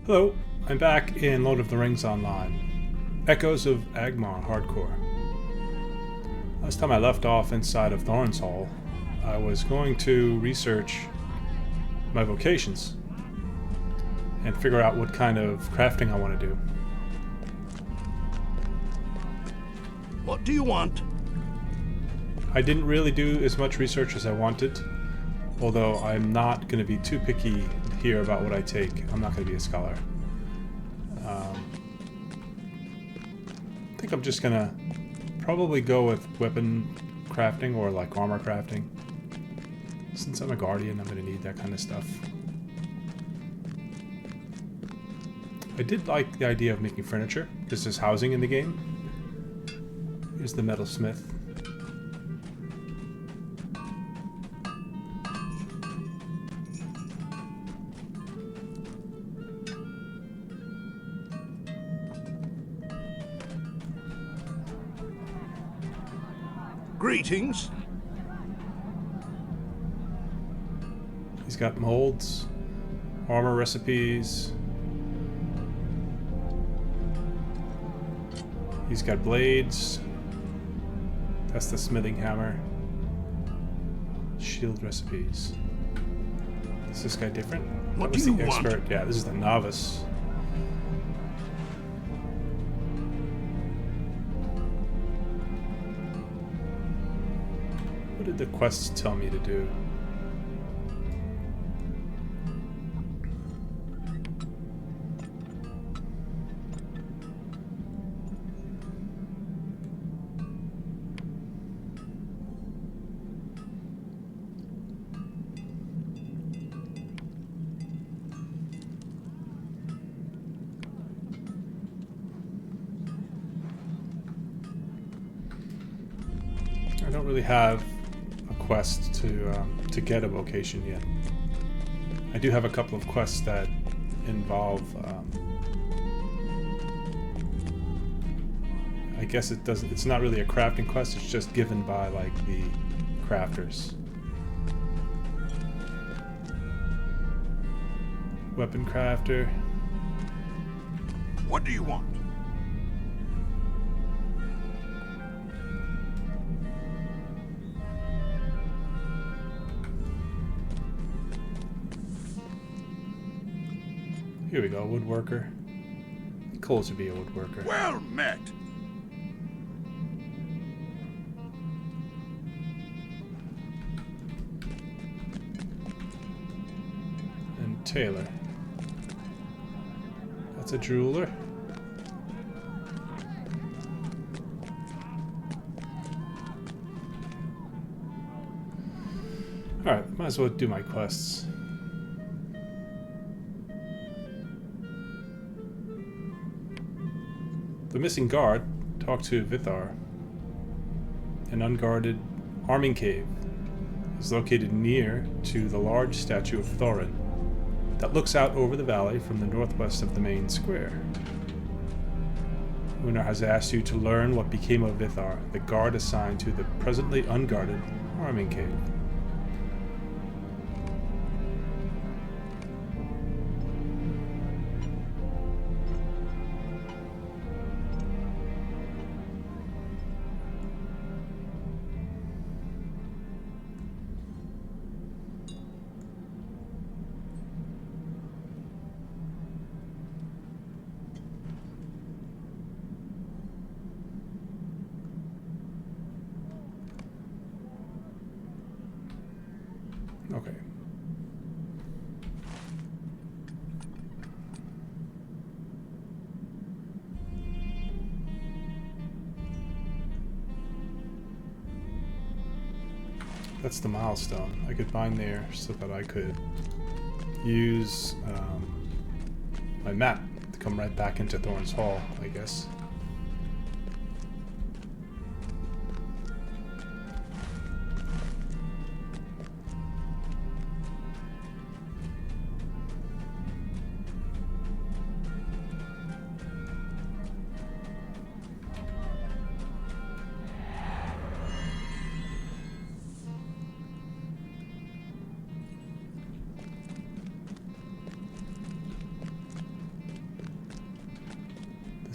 Hello, I'm back in Lord of the Rings Online. Echoes of Angmar Hardcore. Last time I left off inside of Thorin's Hall, I was going to research my vocations and figure out what kind of crafting I want to do. What do you want? I didn't really do as much research as I wanted, although I'm not going to be too picky here about what I take. I'm not going to be a scholar. I think I'm just going to probably go with weapon crafting or like armor crafting. Since I'm a guardian, I'm going to need that kind of stuff. I did like the idea of making furniture. This is housing in the game. Here's the metalsmith. Greetings. He's got molds, armor recipes. He's got blades. That's the smithing hammer. Shield recipes. Is this guy different? What That was do the you want? expert. Yeah, this is the novice. What did the quests tell me to do? I don't really have a quest to get a vocation yet. I do have a couple of quests that involve. I guess it doesn't. It's not really a crafting quest. It's just given by like the crafters. Weapon crafter. What do you want? Here we go, woodworker. Cool to be a woodworker. Well met. And tailor. That's a jeweler. Alright, might as well do my quests. The missing guard talked to Vithar. An unguarded arming cave is located near to the large statue of Thorin that looks out over the valley from the northwest of the main square. Unar has asked you to learn what became of Vithar, the guard assigned to the presently unguarded arming cave. Okay. That's the milestone. I could bind there so that I could use my map to come right back into Thorin's Hall, I guess.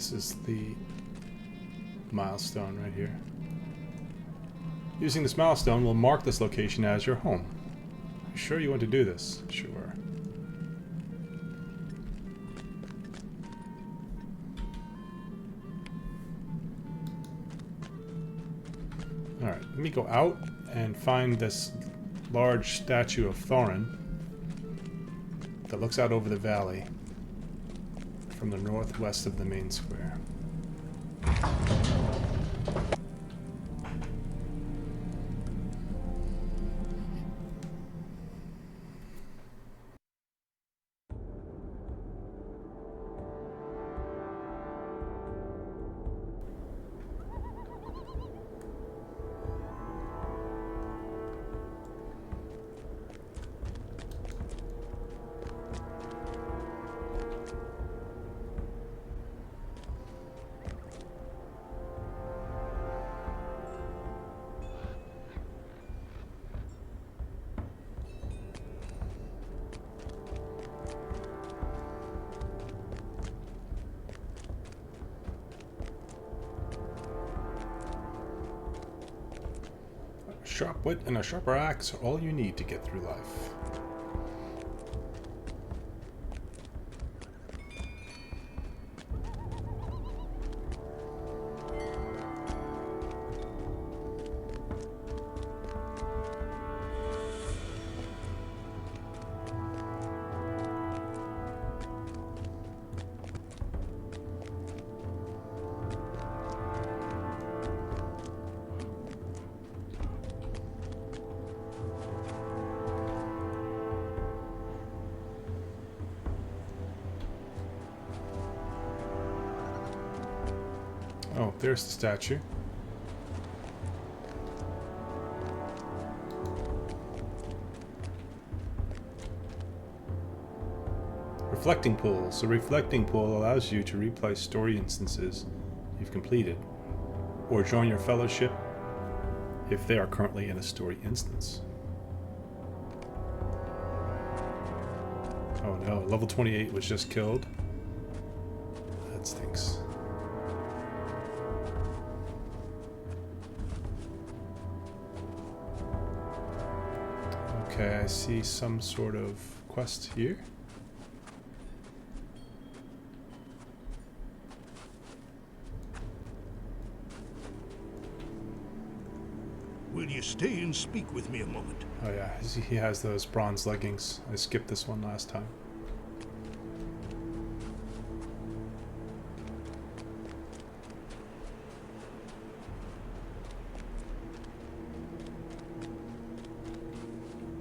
This is the milestone right here. Using this milestone will mark this location as your home. You sure you want to do this? Sure. Alright, let me go out and find this large statue of Thorin that looks out over the valley from the northwest of the main square. Sharp wit and a sharper axe are all you need to get through life. Oh, there's the statue. Reflecting pools. A reflecting pool allows you to replay story instances you've completed, or join your fellowship if they are currently in a story instance. Oh no, level 28 was just killed. That stinks. Okay, I see some sort of quest here. Will you stay and speak with me a moment? Oh yeah, he has those bronze leggings. I skipped this one last time.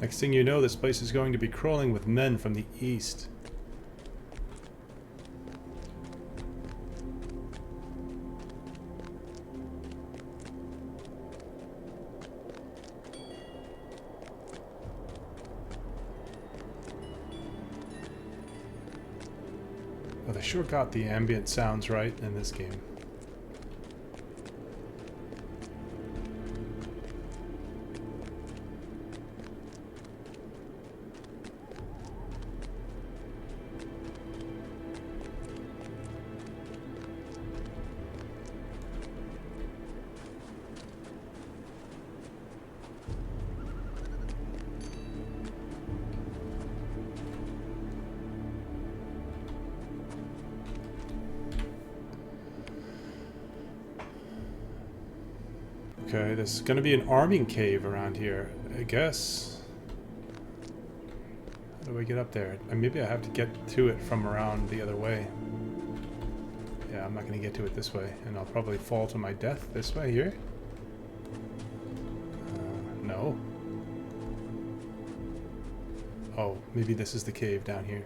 Next thing you know, this place is going to be crawling with men from the east. Well, they sure got the ambient sounds right in this game. Okay, there's going to be an arming cave around here, I guess. How do I get up there? Maybe I have to get to it from around the other way. Yeah, I'm not going to get to it this way, and I'll probably fall to my death this way here. No. Oh, maybe this is the cave down here.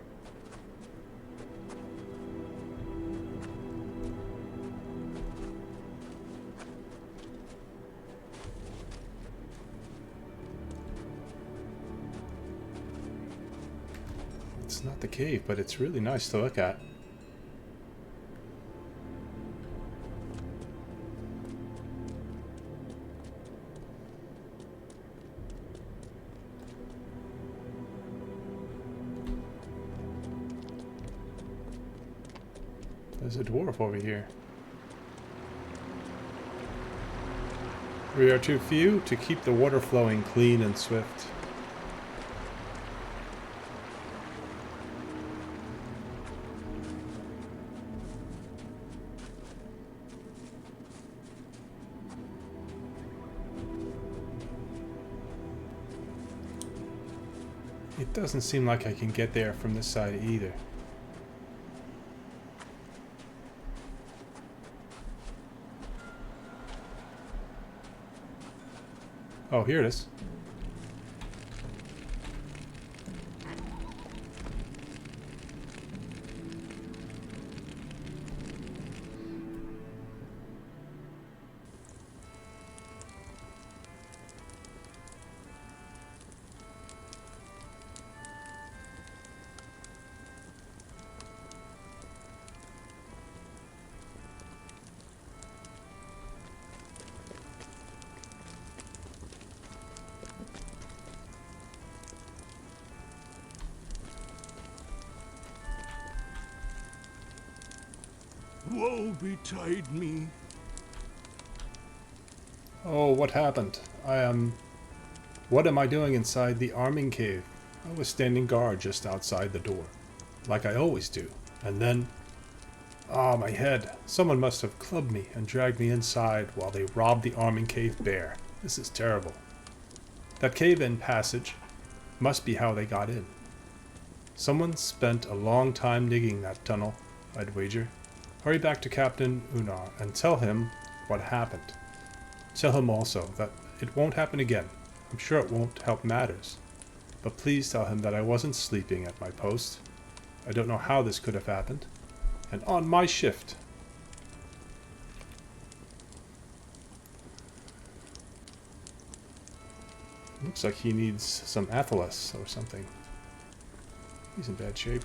It's not the cave, but it's really nice to look at. There's a dwarf over here. We are too few to keep the water flowing clean and swift. It doesn't seem like I can get there from this side either. Oh, here it is. Woe betide me. Oh, what happened? What am I doing inside the arming cave? I was standing guard just outside the door, like I always do. And then... Ah, my head. Someone must have clubbed me and dragged me inside while they robbed the arming cave bare. This is terrible. That cave-in passage must be how they got in. Someone spent a long time digging that tunnel, I'd wager. Hurry back to Captain Unar and tell him what happened. Tell him also that it won't happen again. I'm sure it won't help matters. But please tell him that I wasn't sleeping at my post. I don't know how this could have happened. And on my shift. Looks like he needs some Athelas or something. He's in bad shape.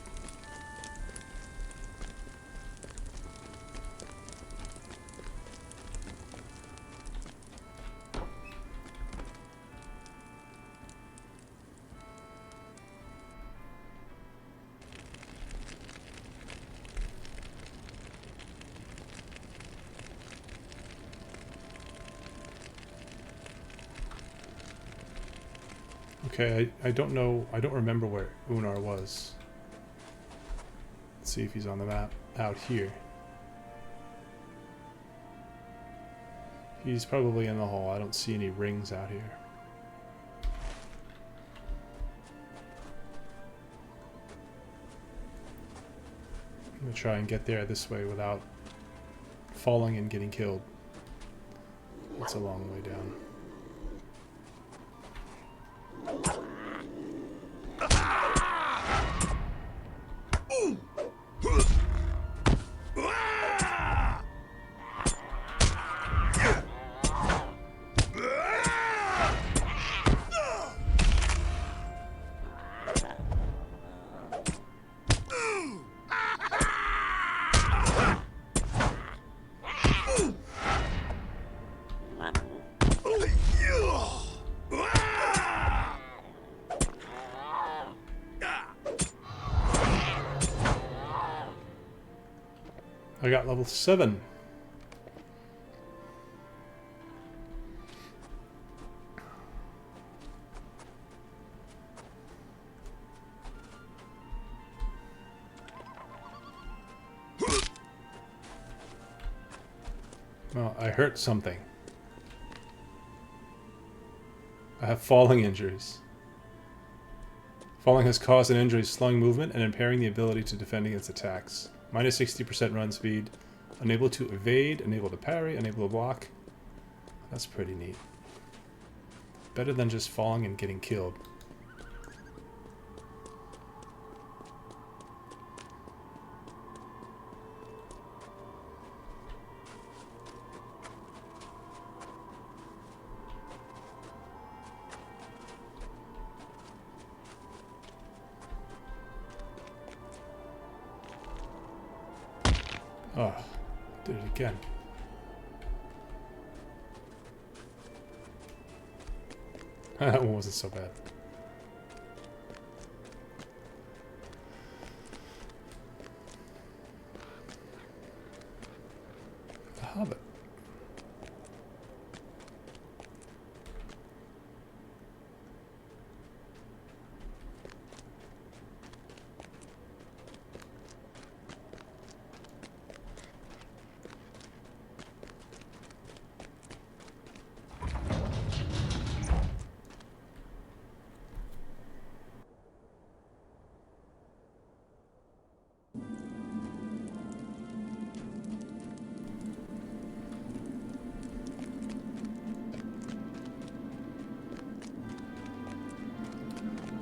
Okay, I don't know, I don't remember where Unar was. Let's see if he's on the map out here. He's probably in the hall. I don't see any rings out here. I'm gonna try and get there this way without falling and getting killed. It's a long way down. I got level 7. Well, I hurt something. I have falling injuries. Falling has caused an injury slowing movement and impairing the ability to defend against attacks. Minus 60% run speed. Unable to evade, unable to parry, unable to block. That's pretty neat. Better than just falling and getting killed. Oh, did it again. That one wasn't so bad. hobbit.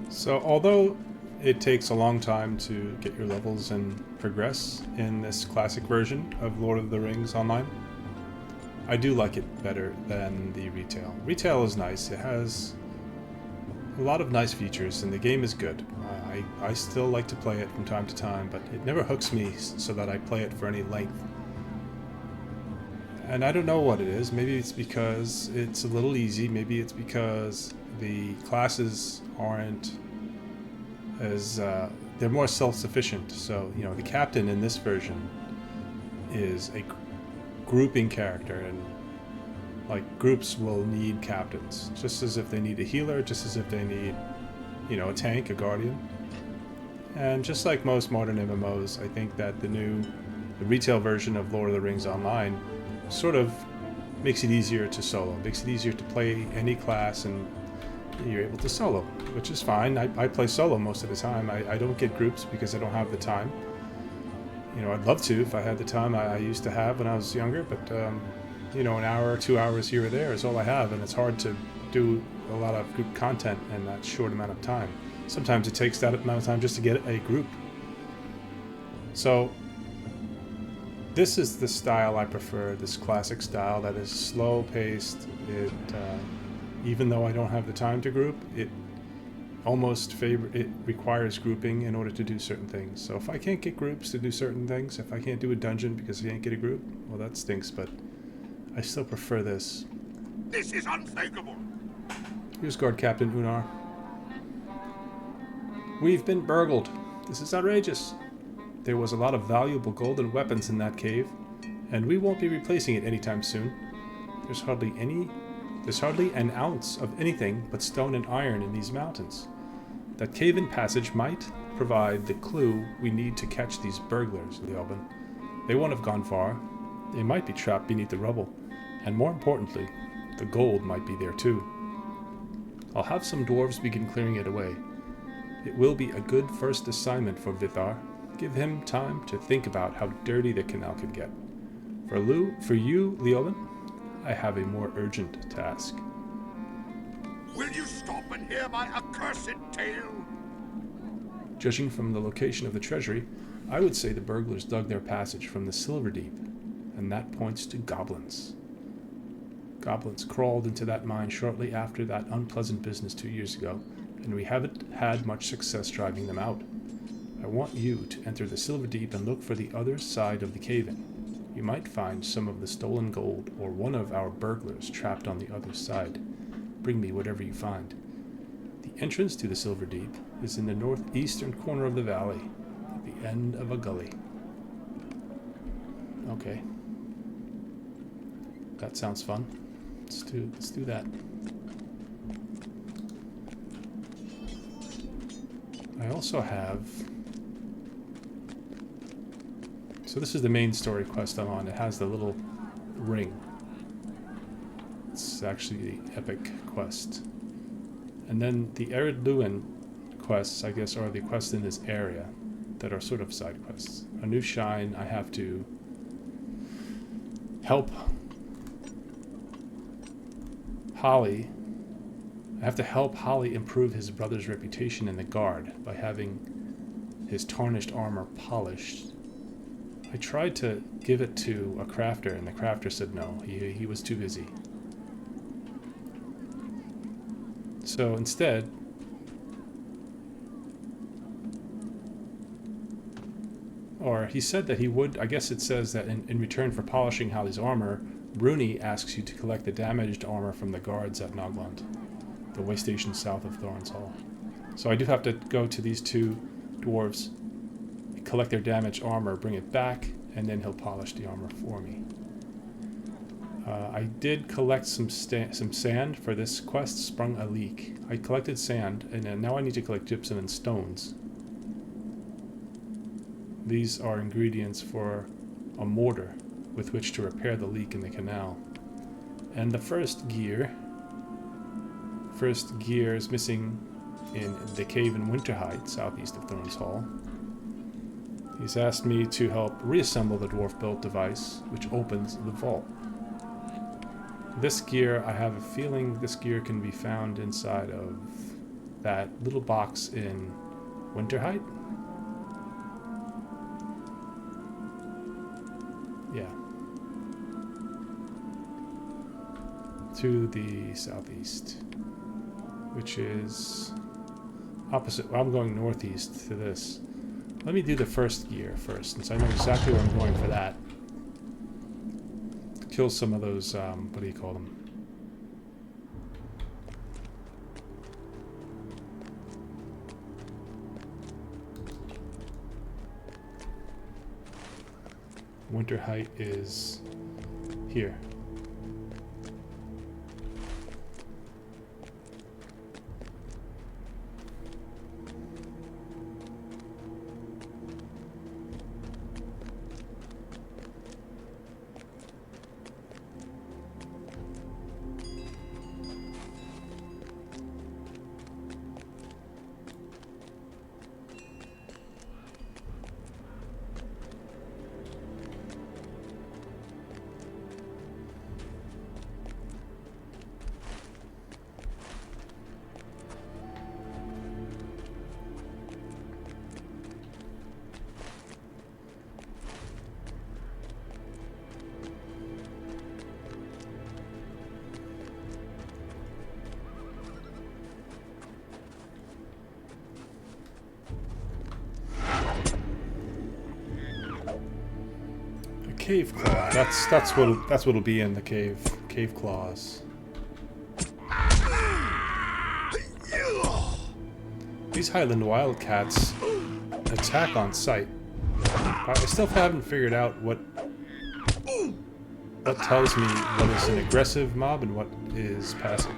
So although it takes a long time to get your levels and progress in this classic version of Lord of the Rings Online, I do like it better than the retail. Retail is nice. It has a lot of nice features and the game is good. I still like to play it from time to time, but it never hooks me so that I play it for any length. And I don't know what it is. Maybe it's because it's a little easy. Maybe it's because the classes aren't as they're more self-sufficient. So, you know, the captain in this version is a grouping character, and like groups will need captains, just as if they need a healer, just as if they need, you know, a tank, a guardian. And just like most modern MMOs, I think that the retail version of Lord of the Rings Online sort of makes it easier to solo, makes it easier to play any class, and you're able to solo, which is fine. I play solo most of the time. I don't get groups because I don't have the time. You know, I'd love to if I had the time I used to have when I was younger, but you know, an hour or 2 hours here or there is all I have, and it's hard to do a lot of group content in that short amount of time. Sometimes it takes that amount of time just to get a group. So this is the style I prefer, this classic style that is slow paced. It even though I don't have the time to group, it requires grouping in order to do certain things. So if I can't get groups to do certain things, if I can't do a dungeon because I can't get a group, well, that stinks, but I still prefer this. This is unthinkable. Here's Guard Captain Unar. We've been burgled. This is outrageous. There was a lot of valuable golden weapons in that cave, and we won't be replacing it anytime soon. There's hardly an ounce of anything but stone and iron in these mountains. That cave-in passage might provide the clue we need to catch these burglars, Leoben. They won't have gone far. They might be trapped beneath the rubble. And more importantly, the gold might be there too. I'll have some dwarves begin clearing it away. It will be a good first assignment for Vithar. Give him time to think about how dirty the canal could get. For you, Leoben, I have a more urgent task. Will you stop and hear my accursed tale? Judging from the location of the treasury, I would say the burglars dug their passage from the Silver Deep, and that points to goblins. Goblins crawled into that mine shortly after that unpleasant business 2 years ago, and we haven't had much success driving them out. I want you to enter the Silver Deep and look for the other side of the cave-in. You might find some of the stolen gold or one of our burglars trapped on the other side. Bring me whatever you find. The entrance to the Silver Deep is in the northeastern corner of the valley, at the end of a gully. Okay. That sounds fun. Let's do that. I also have... So this is the main story quest I'm on. It has the little ring. It's actually the epic quest. And then the Arid Luin quests, I guess, are the quests in this area that are sort of side quests. A new shrine, I have to help Holly. I have to help Holly improve his brother's reputation in the guard by having his tarnished armor polished. I tried to give it to a crafter, and the crafter said no. He was too busy. So instead, or he said that he would, I guess it says that in return for polishing Holly's armor, Bruni asks you to collect the damaged armor from the guards at Nogland, the way station south of Thorns Hall. So I do have to go to these two dwarves, collect their damaged armor, bring it back, and then he'll polish the armor for me. I did collect some sand for this quest, sprung a leak. I collected sand, and now I need to collect gypsum and stones. These are ingredients for a mortar with which to repair the leak in the canal. And the first gear is missing in the cave in Winterhide, southeast of Thorns Hall. He's asked me to help reassemble the dwarf-built device, which opens the vault. This gear, I have a feeling this gear can be found inside of that little box in Winterhide. Yeah. To the southeast, which is opposite. Well, I'm going northeast to this. Let me do the first gear first, since I know exactly where I'm going for that. Kill some of those, what do you call them? Winter Height is here. Cave claw. That's what'll be in the cave claws. These Highland wildcats attack on sight. I still haven't figured out what tells me what is an aggressive mob and what is passive.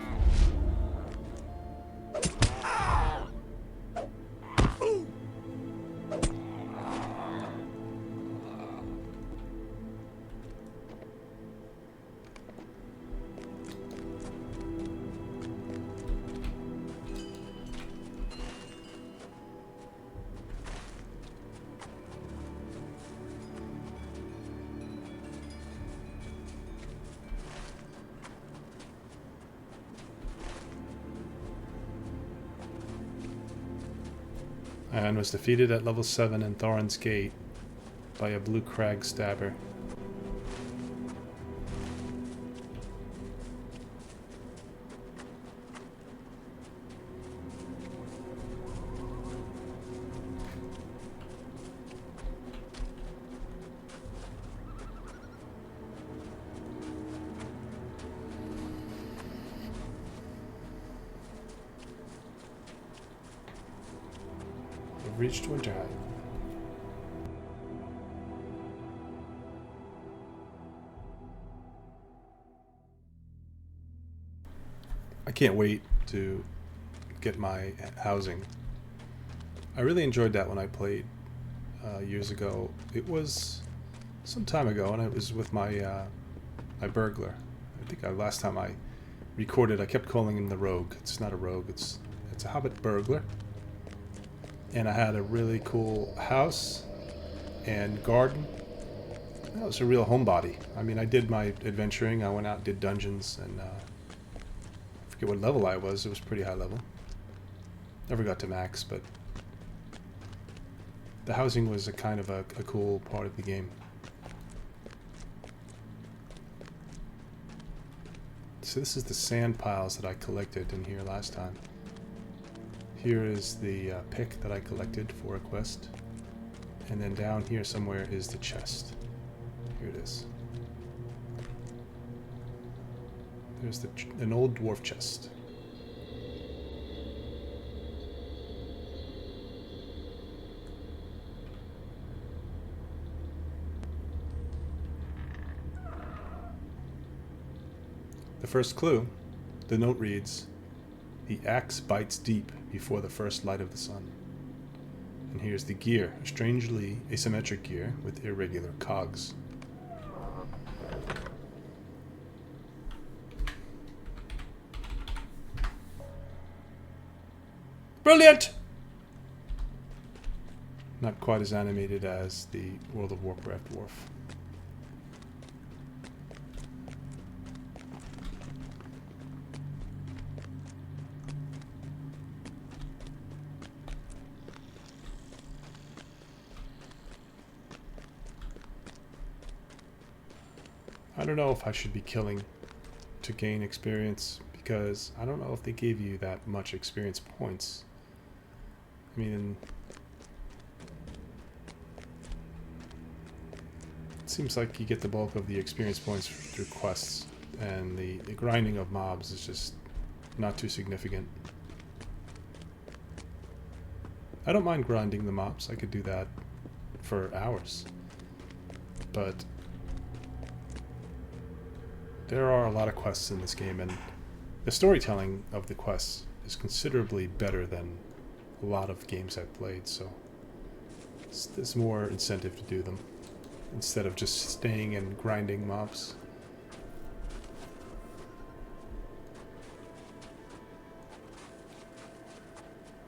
And was defeated at level 7 in Thorin's Gate by a blue crag stabber. Reached Winterhide. I can't wait to get my housing. I really enjoyed that when I played years ago. It was some time ago, and it was with my my burglar. I think last time I recorded, I kept calling him the rogue. It's not a rogue. It's a hobbit burglar. And I had a really cool house and garden. That was a real homebody. I mean, I did my adventuring. I went out and did dungeons, and I forget what level I was. It was pretty high level. Never got to max, but the housing was a kind of a cool part of the game. So this is the sand piles that I collected in here last time. Here is the pick that I collected for a quest. And then down here somewhere is the chest. Here it is. There's an old dwarf chest. The first clue, the note reads, "The axe bites deep before the first light of the sun." And here's the gear, a strangely asymmetric gear with irregular cogs. Brilliant! Not quite as animated as the World of Warcraft dwarf. I don't know if I should be killing to gain experience, because I don't know if they gave you that much experience points. I mean, it seems like you get the bulk of the experience points through quests, and the grinding of mobs is just not too significant. I don't mind grinding the mobs, I could do that for hours. But there are a lot of quests in this game, and the storytelling of the quests is considerably better than a lot of games I've played, so there's more incentive to do them instead of just staying and grinding mobs.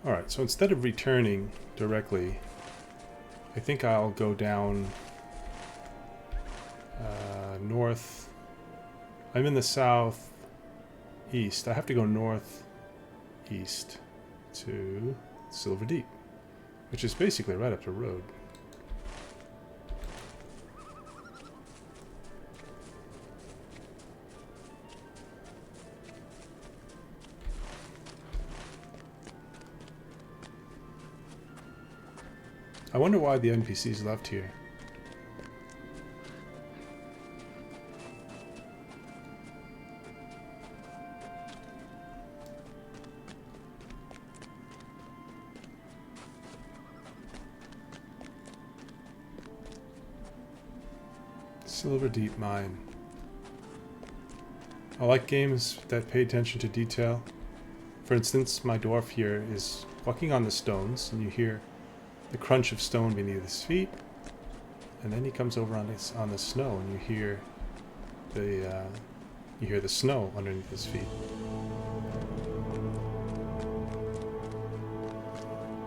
Alright, so instead of returning directly, I think I'll go down north. I'm in the south east. I have to go north east to Silver Deep, which is basically right up the road. I wonder why the NPCs left here. Silver Deep Mine. I like games that pay attention to detail. For instance, my dwarf here is walking on the stones, and you hear the crunch of stone beneath his feet, and then he comes over on the snow, and you hear the snow underneath his feet.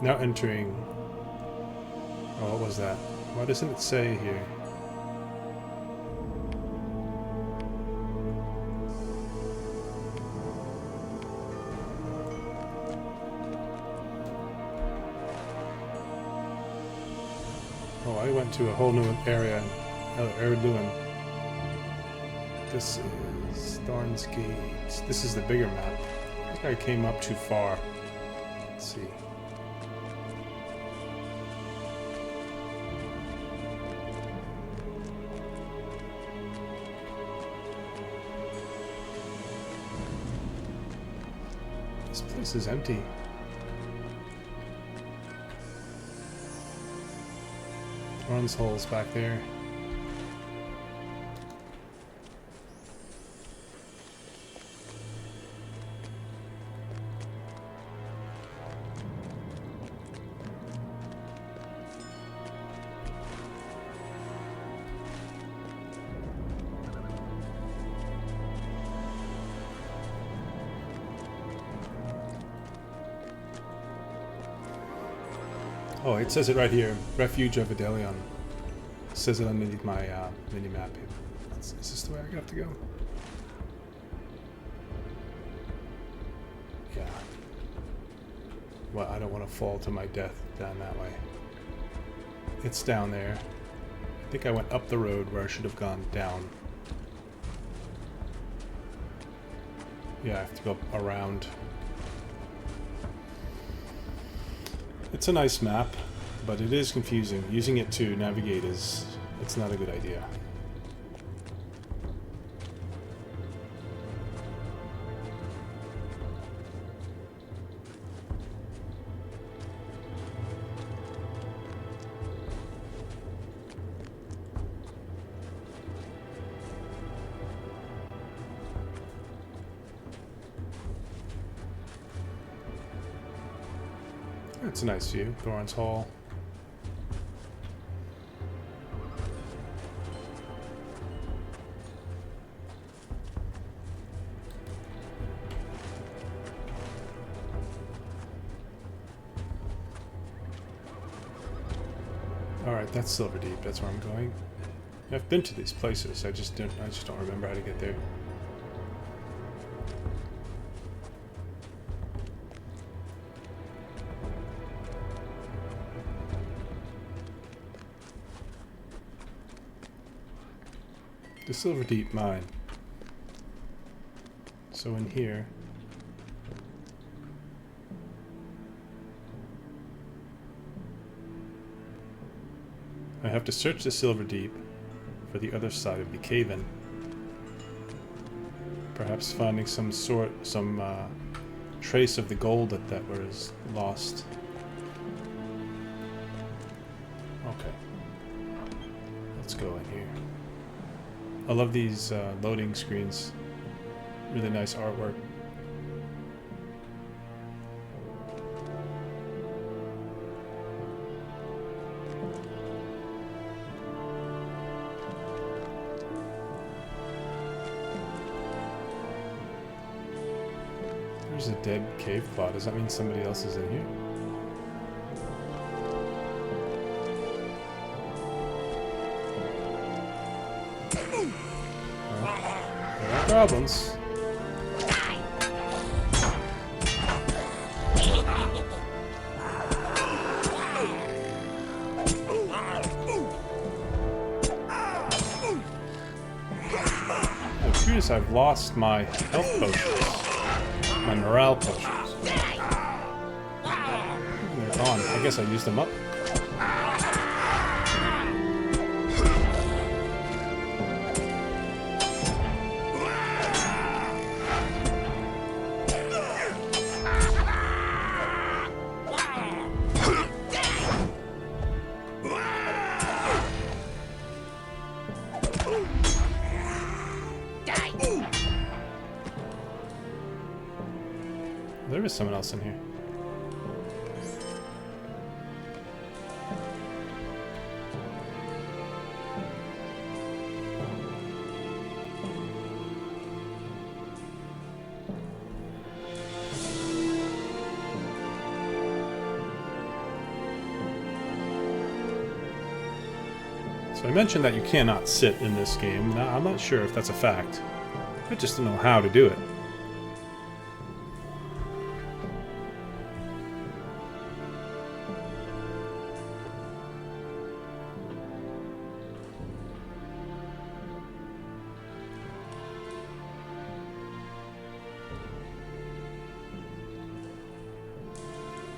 Now entering. Oh, what was that? Why doesn't it say here? Oh, I went to a whole new area, Erdogan. This is Thorn's Gate. This is the bigger map. I think I came up too far. Let's see. This place is empty. Thorn's holes back there. Oh, it says it right here. Refuge of Adelion. It says it underneath my mini-map here. Is this the way I have to go? Yeah. Well, I don't want to fall to my death down that way. It's down there. I think I went up the road where I should have gone down. Yeah, I have to go around. It's a nice map, but it is confusing. Using it to navigate it's not a good idea. That's a nice view. Thorin's Hall. Alright, that's Silver Deep. That's where I'm going. I've been to these places. I just don't remember how to get there. The Silver Deep mine. So in here, I have to search the Silver Deep for the other side of the cave-in. Perhaps finding some trace of the gold that was lost. Okay. Let's go in here. I love these loading screens. Really nice artwork. There's a dead cave claw. Does that mean somebody else is in here? There are problems. It appears I've lost my health potions. My morale potions. They're gone. I guess I used them up. There is someone else in here. So I mentioned that you cannot sit in this game. Now, I'm not sure if that's a fact. I just don't know how to do it.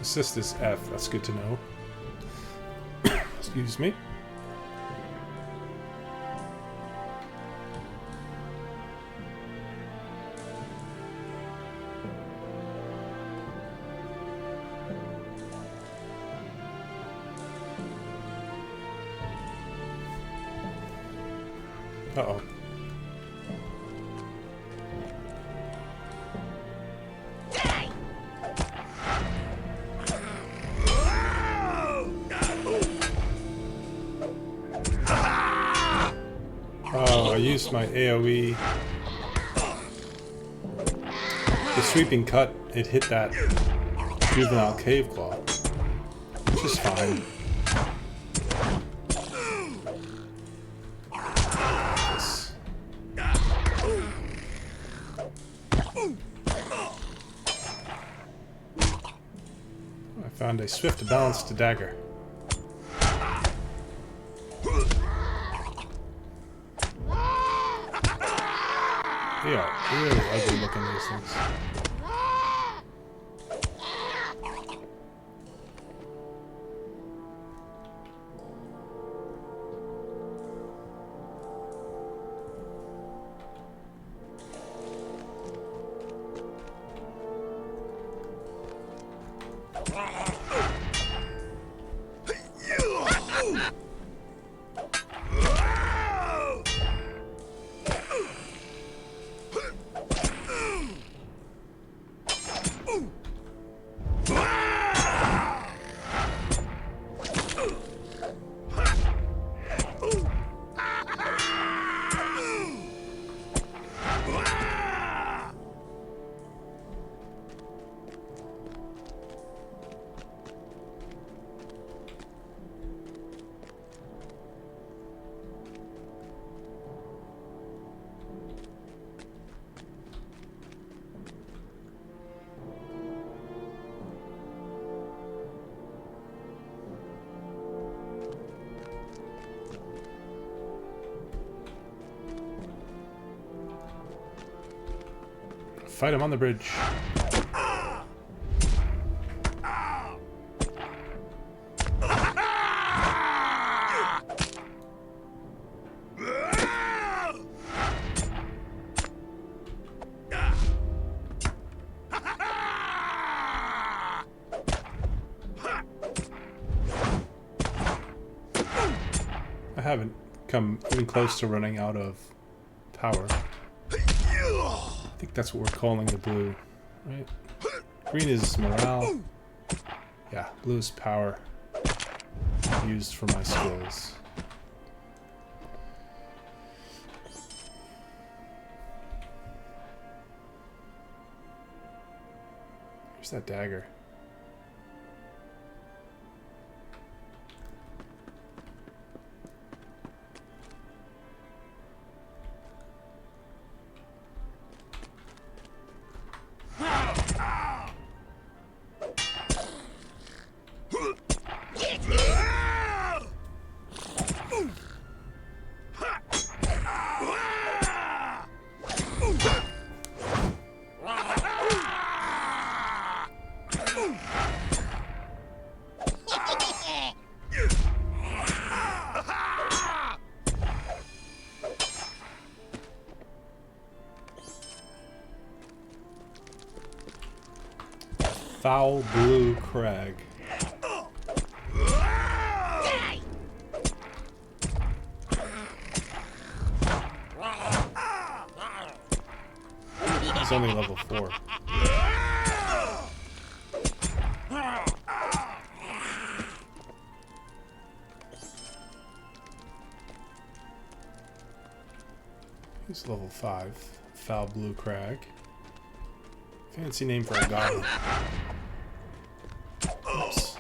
Assist is F, that's good to know. Excuse me. Uh-oh. Oh, I used my AoE. The sweeping cut, it hit that juvenile cave claw. Which is fine. I found a swift balanced dagger. They are really ugly looking, these things. fight him on the bridge. I haven't come even close to running out of power. I think that's what we're calling the blue, right? Green is morale. Yeah, blue is power used for my skills. Here's that dagger. Foul blue crag. He's only level 4. He's level 5. Foul blue crag. Fancy name for a goblin. Oops.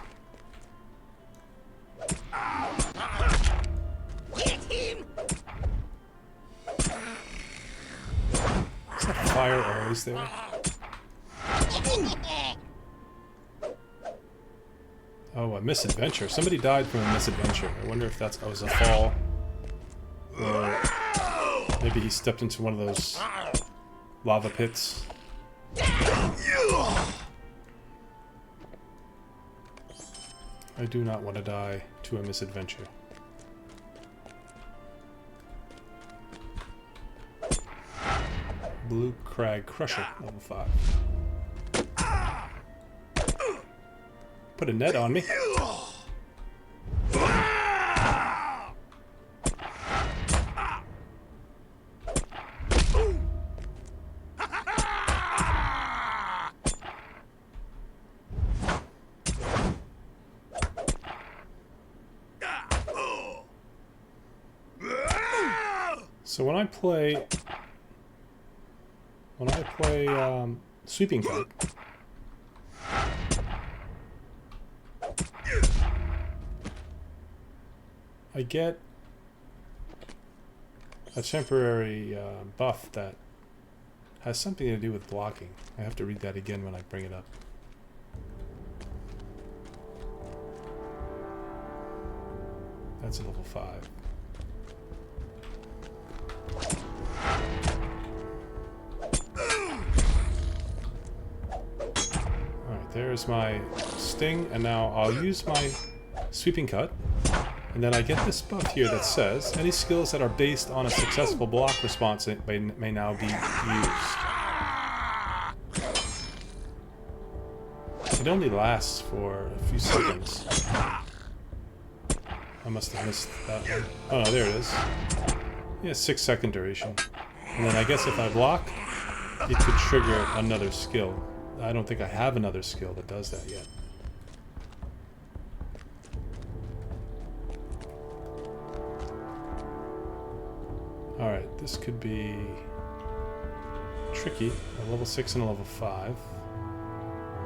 Is that fire always there? Oh, a misadventure. Somebody died from a misadventure. I wonder if that was a fall. Or maybe he stepped into one of those lava pits. I do not want to die to a misadventure. Blue Crag Crusher, level 5. Put a net on me. So when I play Sweeping Cut, I get a temporary buff that has something to do with blocking. I have to read that again when I bring it up. That's a level 5. Alright, there's my sting, and now I'll use my Sweeping Cut, and then I get this buff here that says any skills that are based on a successful block response may now be used. It only lasts for a few seconds. I must have missed that one. Oh no, there it is. Yeah, 6-second duration. And then I guess if I block, it could trigger another skill. I don't think I have another skill that does that yet. Alright, this could be tricky. A level 6 and a level 5.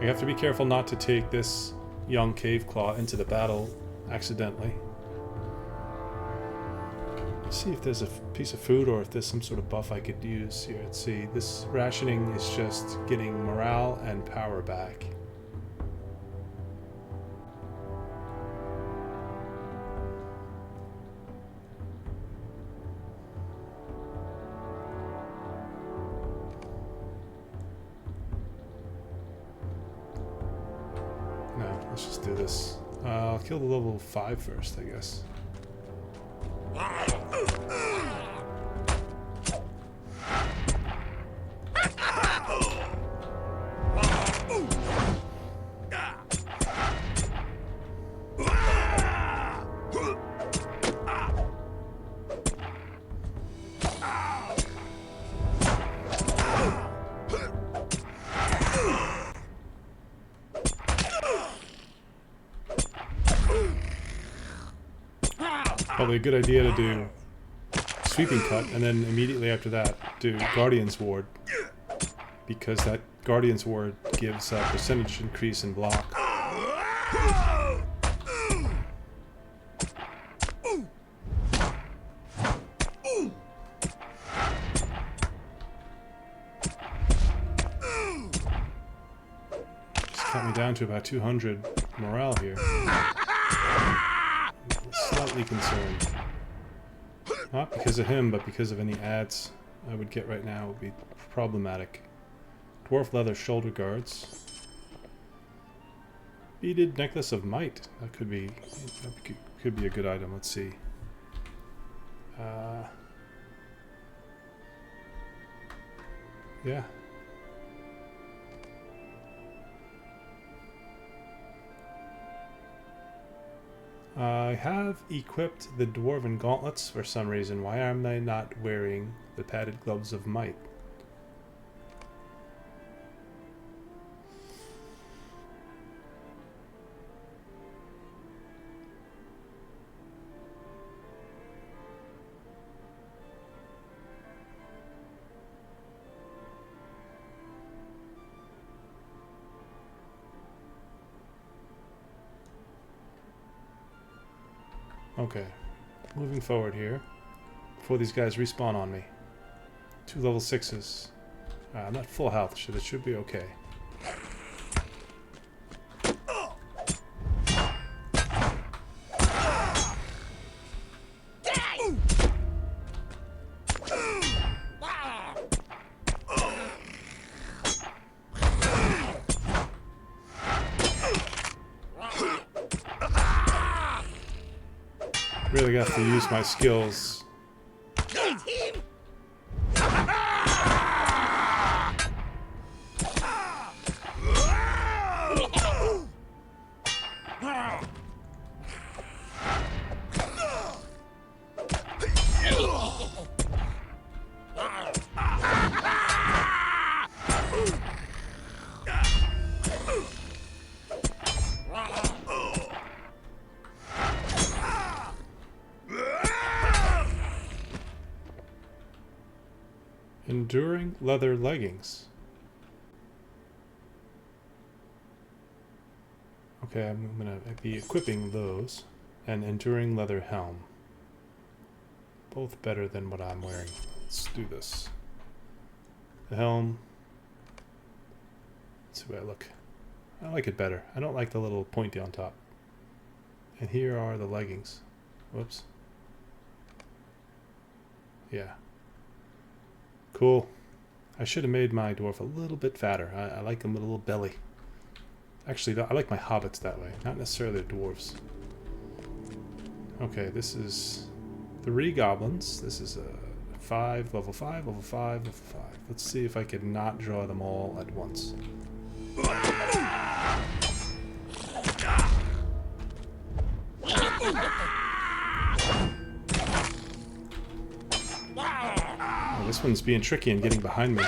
I have to be careful not to take this young cave claw into the battle accidentally. Let's see if there's a piece of food or if there's some sort of buff I could use here. Let's see. This rationing is just getting morale and power back. do this. I'll kill the level 5 first, I guess. Probably a good idea to do sweeping cut, and then immediately after that do Guardian's Ward, because that Guardian's Ward gives a percentage increase in block. Just cut me down to about 200 morale here. Slightly concerned. Not because of him, but because of any ads I would get right now would be problematic. Dwarf leather shoulder guards. Beaded necklace of might. That could be a good item. Let's see. Yeah. I have equipped the Dwarven gauntlets for some reason. Why am I not wearing the padded gloves of might? Okay, moving forward here, before these guys respawn on me. 2 level 6s. I'm not full health, so it should be okay. Really have to use my skills. Enduring leather leggings. Okay, I'm gonna be equipping those. And enduring leather helm. Both better than what I'm wearing. Let's do this. The helm. Let's see where I look. I like it better. I don't like the little pointy on top. And here are the leggings. Whoops. Yeah. Cool. I should have made my dwarf a little bit fatter. I like him with a little belly. Actually, I like my hobbits that way, not necessarily the dwarves. Okay, this is 3 goblins. This is a 5, level 5, level 5, level 5. Let's see if I can not draw them all at once. Oh, this one's being tricky and getting behind me.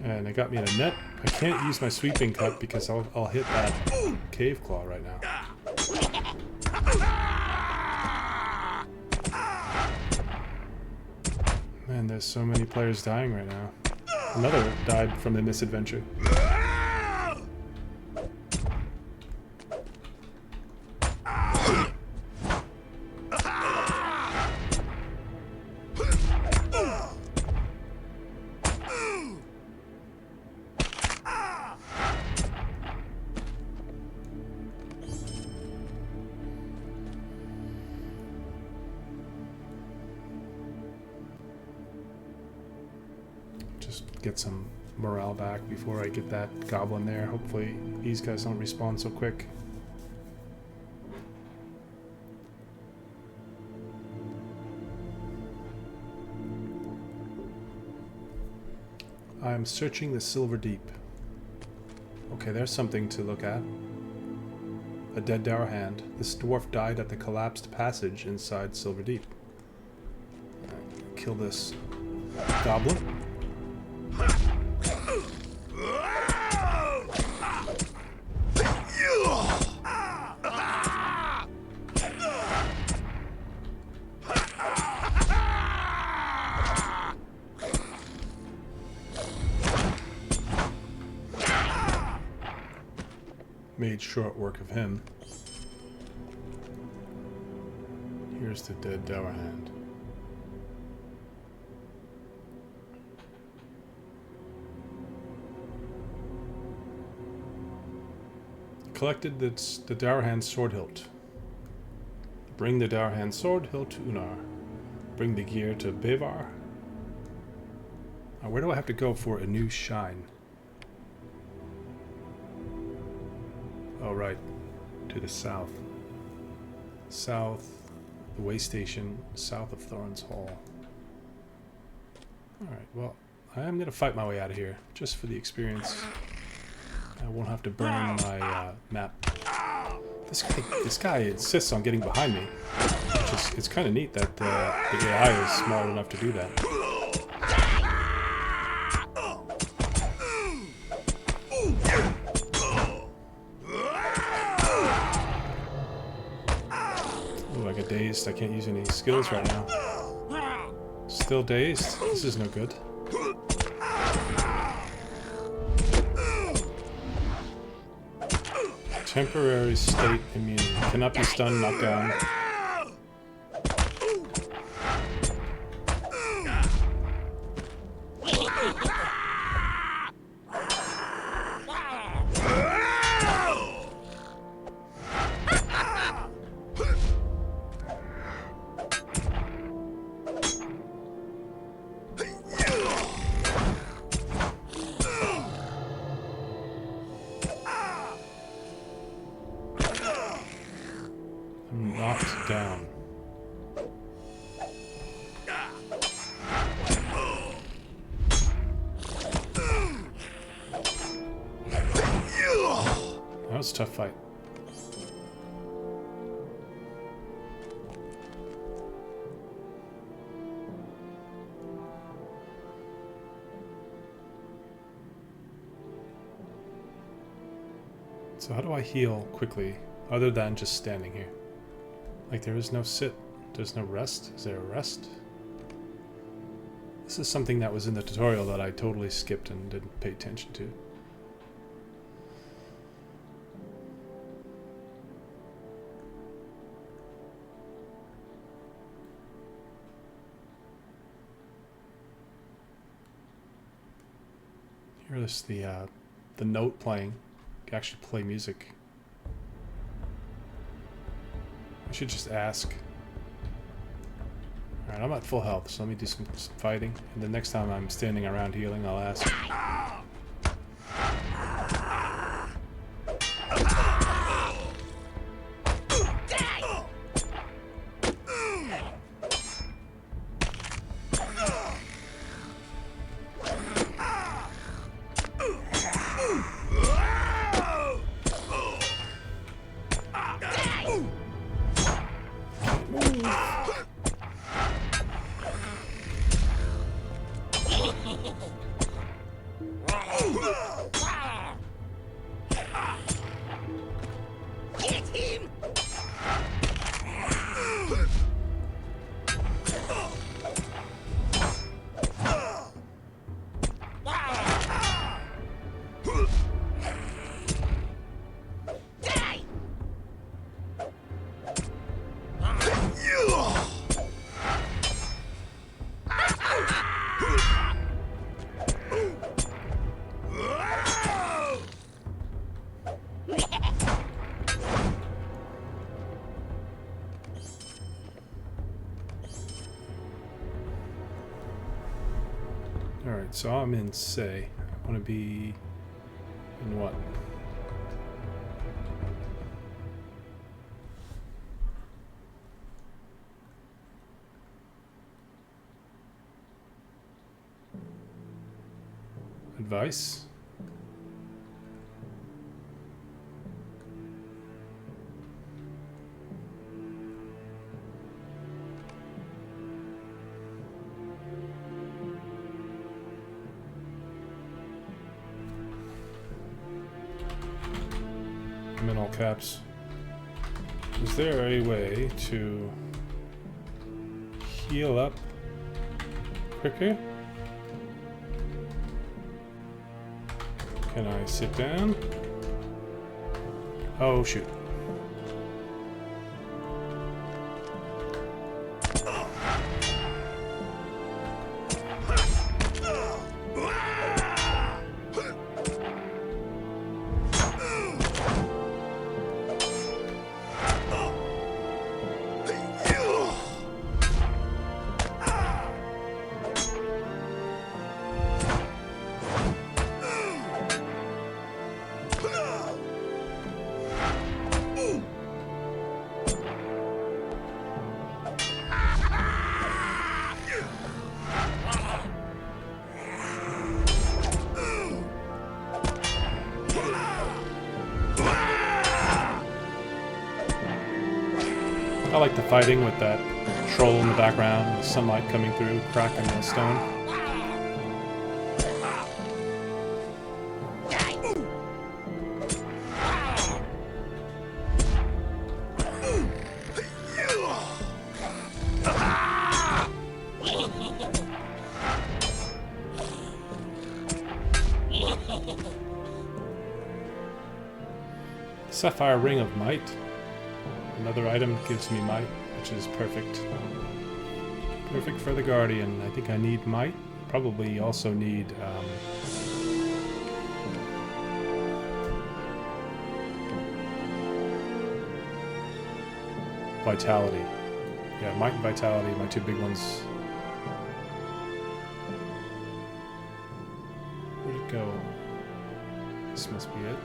And it got me in a net. I can't use my sweeping cut because I'll hit that cave claw right now. Man, there's so many players dying right now. Another died from the misadventure. Just get some morale back before I get that goblin there. Hopefully these guys don't respawn so quick. I'm searching the Silver Deep. Okay, there's something to look at. A dead Dour Hand. This dwarf died at the collapsed passage inside Silver Deep. Kill this goblin. Made short work of him. Here's the dead Dour Hand. Collected the Dour Hand sword hilt. Bring the Dour Hand sword hilt to Unar. Bring the gear to Bevar. Where do I have to go for a new shine? Oh, right. To the south. South, the way station, south of Thorn's Hall. Alright, well, I am going to fight my way out of here, just for the experience. I won't have to burn my map. This guy insists on getting behind me. It's kind of neat that the AI is smart enough to do that. Ooh, I get dazed. I can't use any skills right now. Still dazed? This is no good. Temporary state immunity. Cannot be stunned, knocked down. Knocked down. That was a tough fight. So how do I heal quickly other than just standing here? Like, there is no sit. There's no rest. Is there a rest? This is something that was in the tutorial that I totally skipped and didn't pay attention to. Here's the note playing. You can actually play music. I should just ask. Alright, I'm at full health, so let me do some fighting. And the next time I'm standing around healing, I'll ask. so I'm in say. I want to be in what? Advice? I'm in all caps. Is there a way to heal up quicker? Can I sit down? Oh shoot. I like the fighting with that troll in the background, the sunlight coming through, cracking the stone. Sapphire Ring of Might. Another item gives me might, which is perfect. Perfect for the Guardian. I think I need might. Probably also need vitality. Yeah, might and vitality, my two big ones. Where'd it go? This must be it.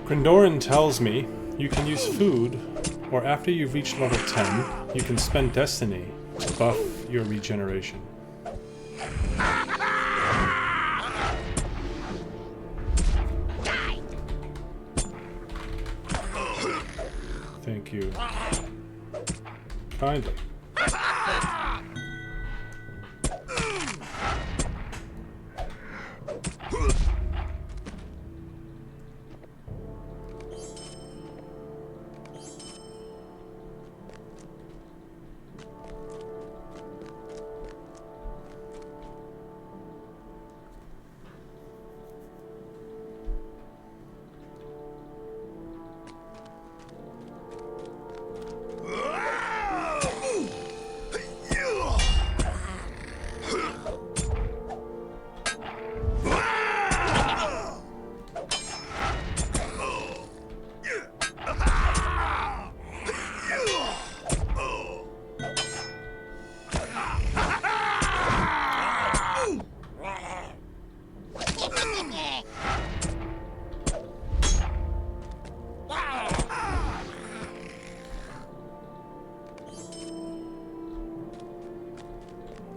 Grindoran tells me you can use food, or after you've reached level 10, you can spend destiny to buff your regeneration. Thank you. Kindly.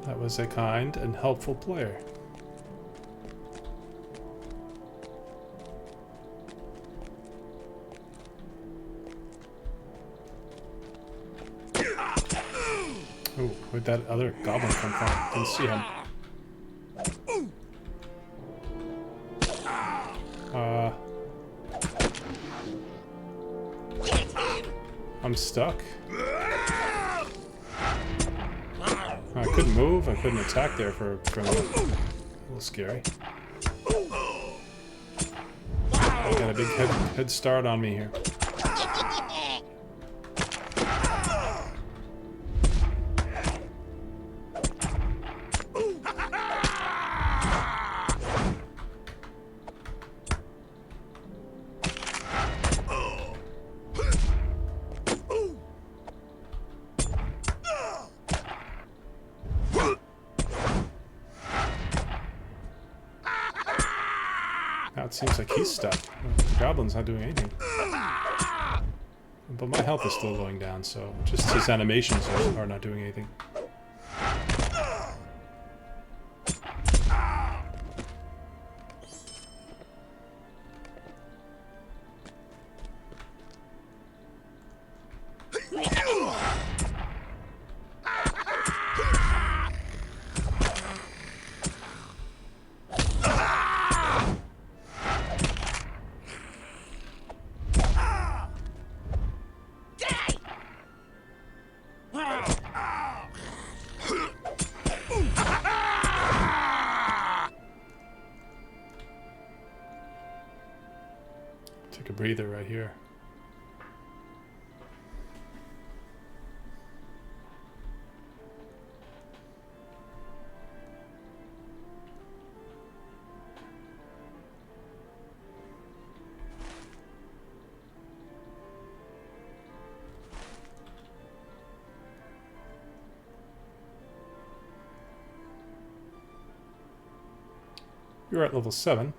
That was a kind and helpful player. Oh, where'd that other goblin come from? Didn't see him. I'm stuck. I couldn't move. I couldn't attack there for a minute. A little scary. I got a big head start on me here. Now it seems like he's stuck. The goblin's not doing anything. But my health is still going down, so just his animations are not doing anything. Take a breather right here. You're at level 7.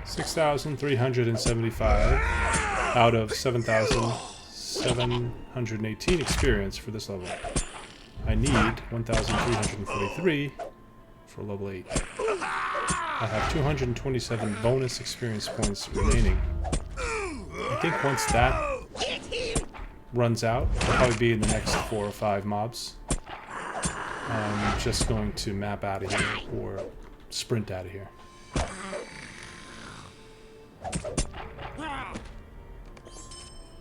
6,375 out of 7,718 experience for this level. I need 1,343 for level 8. I have 227 bonus experience points remaining. I think once that runs out, it'll probably be in the next 4 or 5 mobs. I'm just going to map out of here or sprint out of here.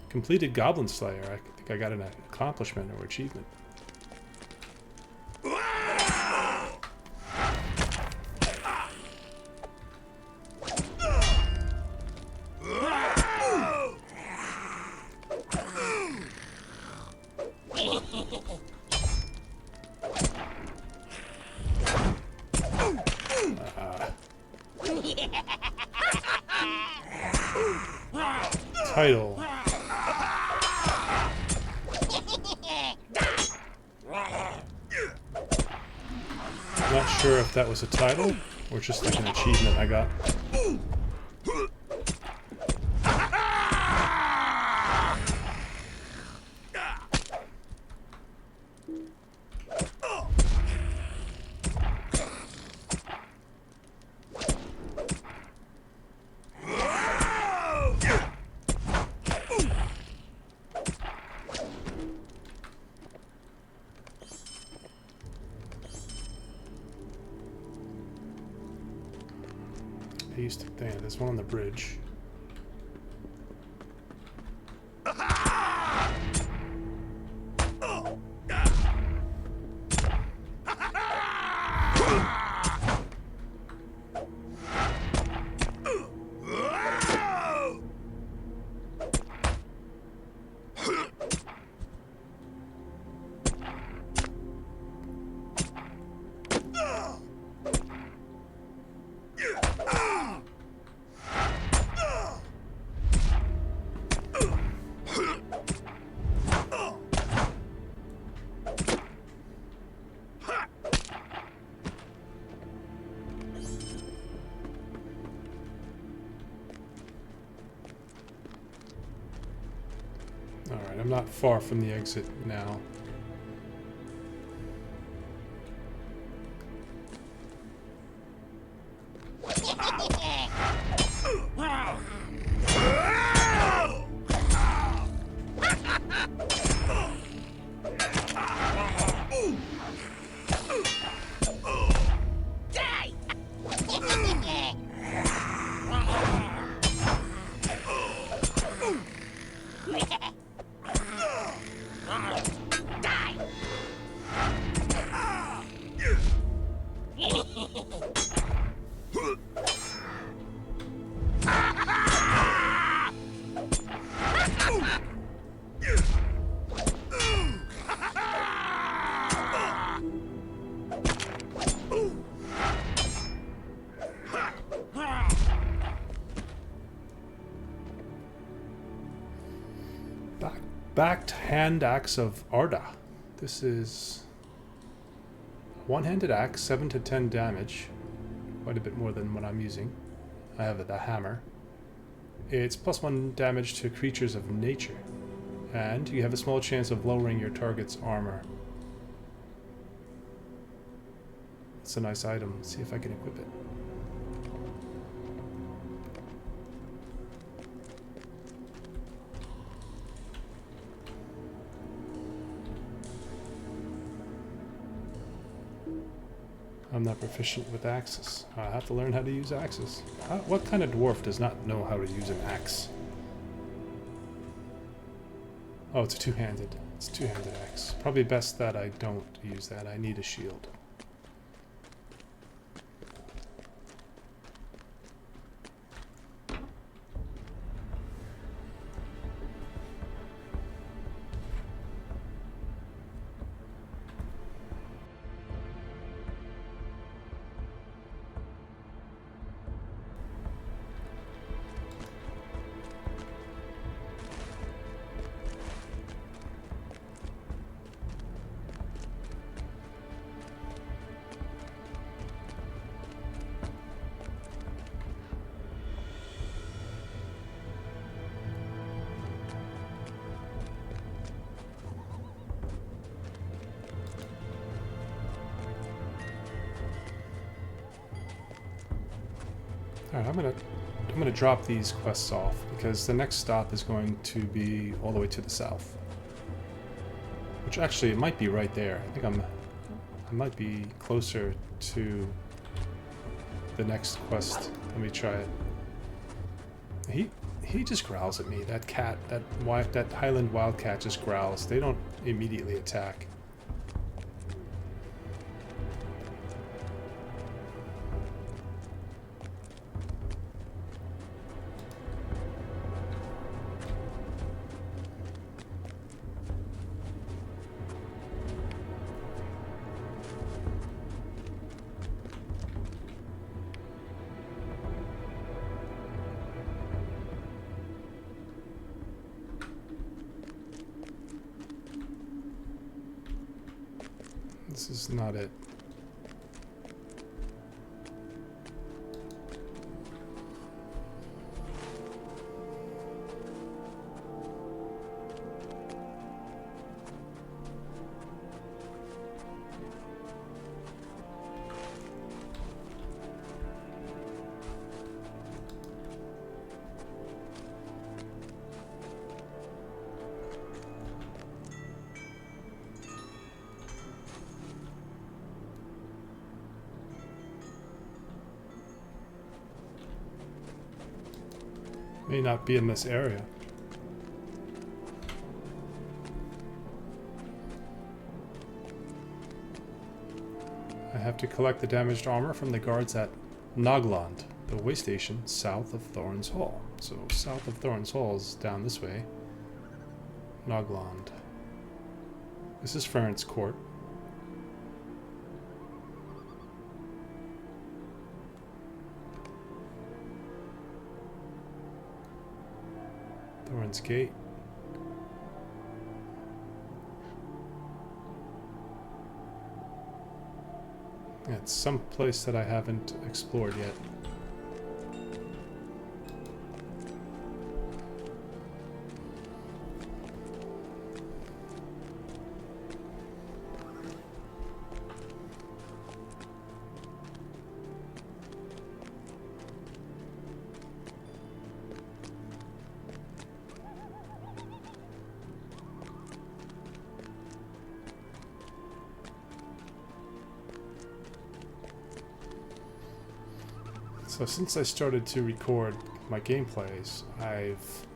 Completed Goblin Slayer. I think I got an accomplishment or achievement. Title. Not sure if that was a title or just like an achievement I got. There's one on the bridge. Alright, I'm not far from the exit now. Backed hand axe of Arda. This is a one-handed axe, 7 to 10 damage. Quite a bit more than what I'm using. I have the hammer. It's +1 damage to creatures of nature. And you have a small chance of lowering your target's armor. It's a nice item. Let's see if I can equip it. I'm not proficient with axes. I have to learn how to use axes. What kind of dwarf does not know how to use an axe? Oh, it's two-handed. It's a two-handed axe. Probably best that I don't use that. I need a shield. Alright, I'm gonna drop these quests off because the next stop is going to be all the way to the south. Which actually it might be right there. I think I might be closer to the next quest. Let me try it. He just growls at me. That cat, that Highland wildcat just growls. They don't immediately attack. This is not it. May not be in this area. I have to collect the damaged armor from the guards at Nogland, the way station south of Thorn's Hall. So south of Thorn's Hall is down this way. Nogland. This is Ferent's court. Thorn's Gate. Yeah, it's some place that I haven't explored yet. So since I started to record my gameplays, I've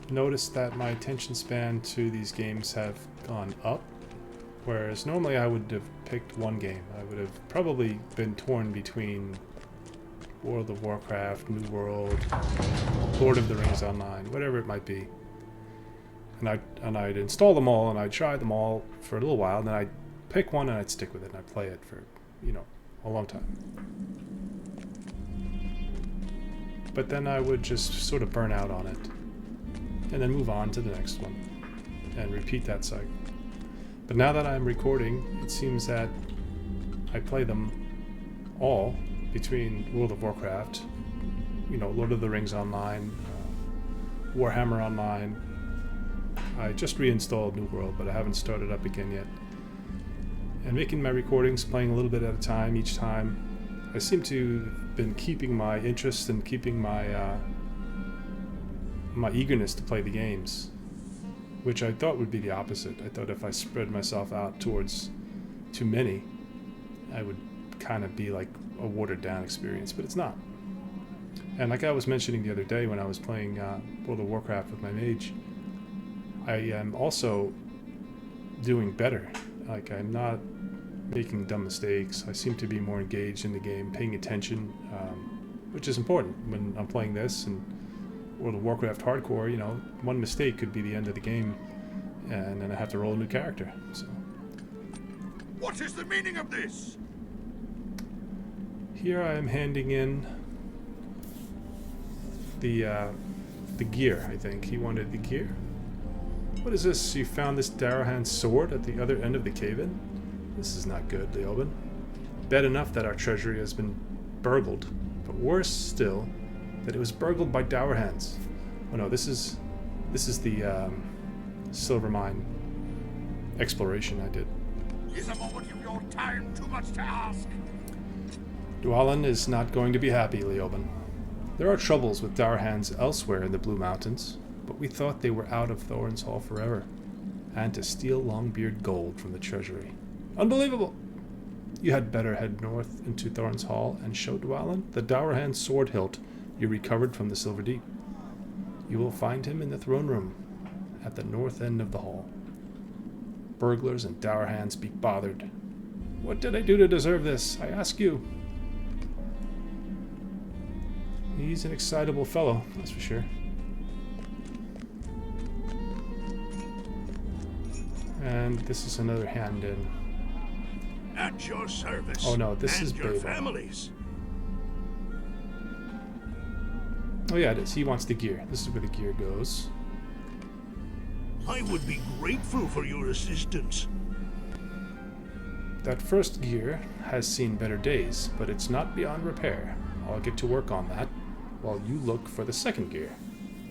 noticed that my attention span to these games have gone up. Whereas normally I would have picked one game. I would have probably been torn between World of Warcraft, New World, Lord of the Rings Online, whatever it might be. And I'd install them all and I'd try them all for a little while, and then I'd pick one and I'd stick with it and I'd play it for, you know, a long time. But then I would just sort of burn out on it and then move on to the next one and repeat that cycle. But now that I'm recording, it seems that I play them all between World of Warcraft, you know, Lord of the Rings Online, Warhammer Online. I just reinstalled New World, but I haven't started up again yet. And making my recordings, playing a little bit at a time each time, I seem to have been keeping my interest and keeping my my eagerness to play the games, which I thought would be the opposite. I thought if I spread myself out towards too many, I would kind of be like a watered down experience, but it's not. And like I was mentioning the other day when I was playing World of Warcraft with my mage, I am also doing better. Like, I'm not making dumb mistakes. I seem to be more engaged in the game, paying attention, which is important when I'm playing this. And World of Warcraft Hardcore, you know, one mistake could be the end of the game, and then I have to roll a new character. So, What is the meaning of this? here I am handing in the gear, I think. He wanted the gear. What is this? You found this Darahan sword at the other end of the cave-in? This is not good, Leoben. Bad enough that our treasury has been burgled, but worse still, that it was burgled by Dowerhands. Oh no, this is the silver mine exploration I did. Is a moment of your time too much to ask? Dwalin is not going to be happy, Leoben. There are troubles with Dowerhands elsewhere in the Blue Mountains, but we thought they were out of Thorin's Hall forever, and to steal Longbeard gold from the treasury. Unbelievable! You had better head north into Thorin's Hall and show Dwalin the Dowerhand sword hilt you recovered from the Silver Deep. You will find him in the throne room at the north end of the hall. Burglars and Dowerhands be bothered. What did I do to deserve this? I ask you. He's an excitable fellow, that's for sure. And this is another hand in. At your service. Oh no, this is your Babel. families. Oh yeah, it is. He wants the gear. This is where the gear goes. I would be grateful for your assistance. That first gear has seen better days, but it's not beyond repair. I'll get to work on that while you look for the second gear.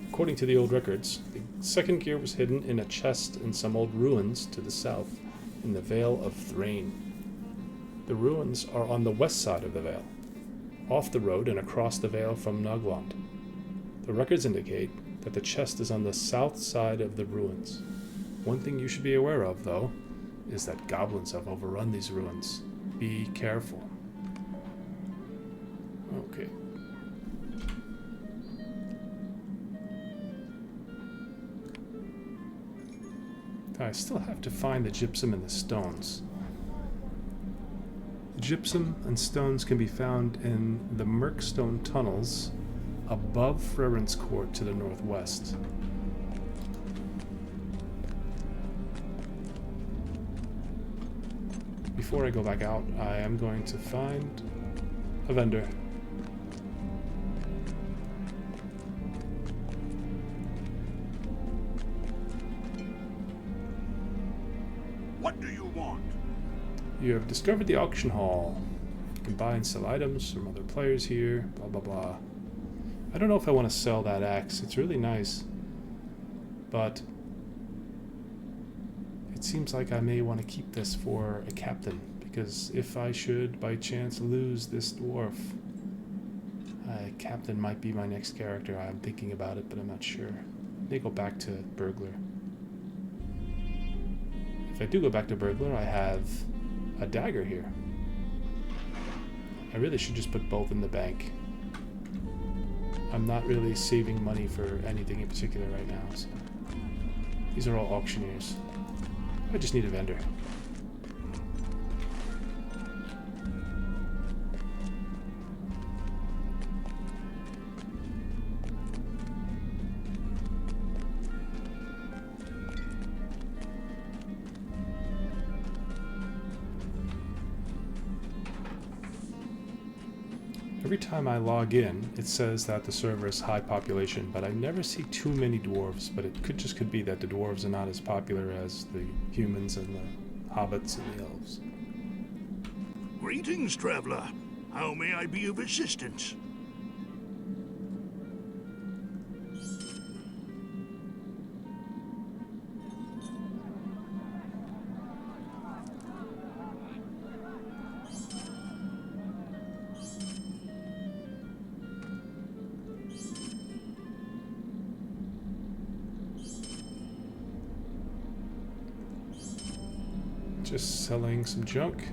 According to the old records, the second gear was hidden in a chest in some old ruins to the south, in the Vale of Thrain. The ruins are on the west side of the Vale, off the road and across the Vale from Nogland. The records indicate that the chest is on the south side of the ruins. One thing you should be aware of, though, is that goblins have overrun these ruins. Be careful. Okay. I still have to find the gypsum and the stones. The gypsum and stones can be found in the Merkstone tunnels above Freren's Court to the northwest. Before I go back out, I am going to find a vendor. What do you want? You have discovered the auction hall. You can buy and sell items from other players here, blah blah blah. I don't know if I want to sell that axe. It's really nice, but it seems like I may want to keep this for a captain, because if I should by chance lose this dwarf, captain might be my next character. I'm thinking about it, but I'm not sure. I may go back to burglar. If I do go back to burglar, I have a dagger here. I really should just put both in the bank. I'm not really saving money for anything in particular right now, so these are all auctioneers. I just need a vendor. Every time I log in, it says that the server is high population, but I never see too many dwarves. But it could be that the dwarves are not as popular as the humans and the hobbits and the elves. Greetings, traveler. How may I be of assistance? Just selling some junk.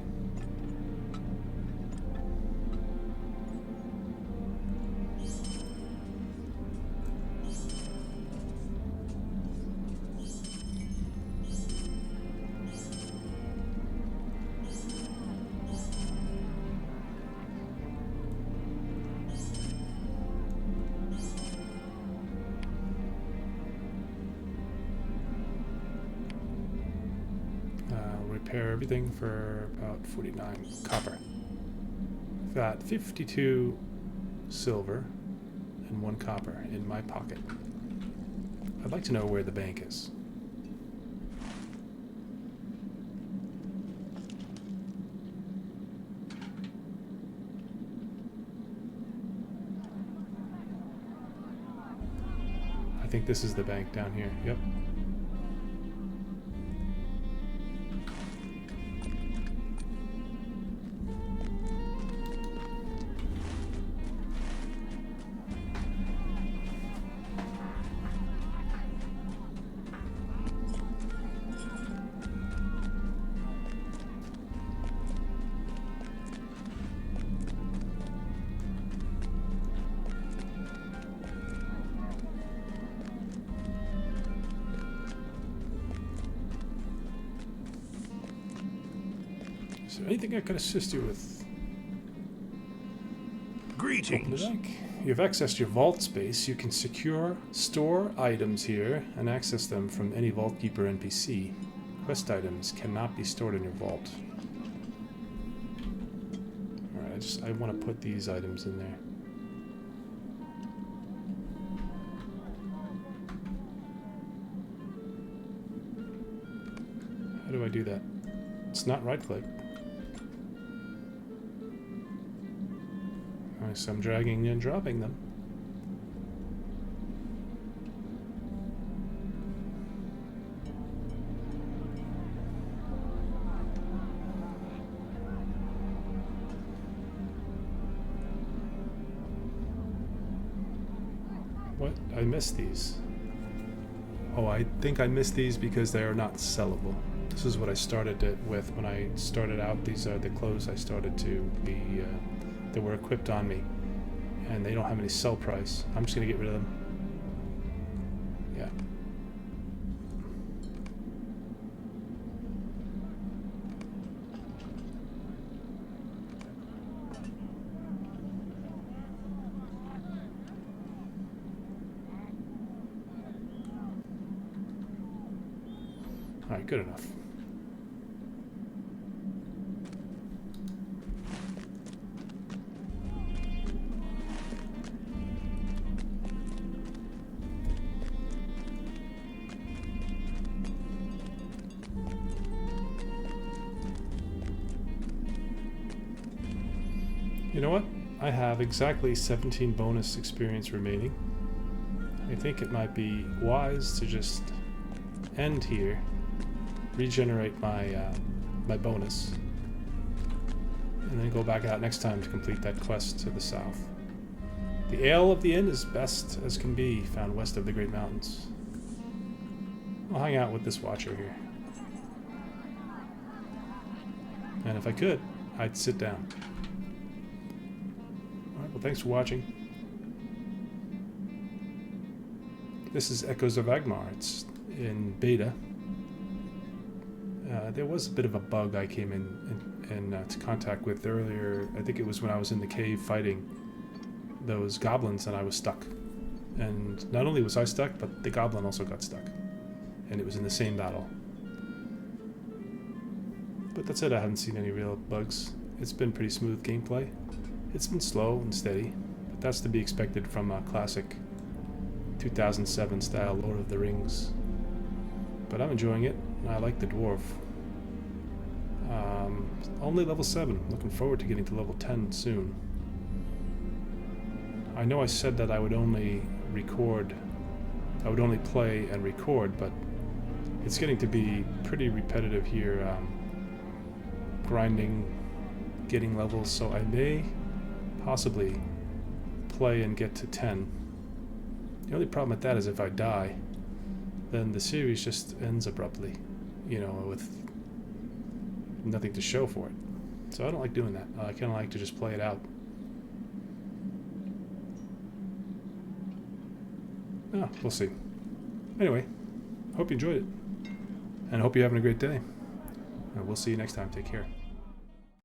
Repair everything for about 49 copper. I've got 52 silver and 1 copper in my pocket. I'd like to know where the bank is. I think this is the bank down here. Yep. Is there anything I could assist you with? Greetings. You've accessed your vault space. You can store items here and access them from any Vault Keeper NPC. Quest items cannot be stored in your vault. Alright, I want to put these items in there. How do I do that? It's not right click. So I'm dragging and dropping them. What? I missed these. Oh, I think I missed these because they are not sellable. This is what I started it with when I started out. These are the clothes I started to be... that were equipped on me, and they don't have any sell price. I'm just gonna get rid of them. Yeah. All right, good enough. You know what? I have exactly 17 bonus experience remaining. I think it might be wise to just end here, regenerate my my bonus, and then go back out next time to complete that quest to the south. The Ale of the Inn is best as can be, found west of the Great Mountains. I'll hang out with this watcher here. And if I could, I'd sit down. Well, thanks for watching. This is Echoes of Angmar. It's in beta. There was a bit of a bug I came into contact with earlier. I think it was when I was in the cave fighting those goblins and I was stuck. And not only was I stuck, but the goblin also got stuck. And it was in the same battle. But that's it. I haven't seen any real bugs. It's been pretty smooth gameplay. It's been slow and steady, but that's to be expected from a classic 2007 style Lord of the Rings. But I'm enjoying it. I like the dwarf. Only level 7. Looking forward to getting to level 10 soon. I know I said that I would only play and record, but it's getting to be pretty repetitive here, grinding, getting levels, so I may possibly play and get to 10. The only problem with that is if I die, then the series just ends abruptly, you know, with nothing to show for it. So I don't like doing that. I kind of like to just play it out. Oh, we'll see. Anyway, hope you enjoyed it. And I hope you're having a great day. And we'll see you next time. Take care.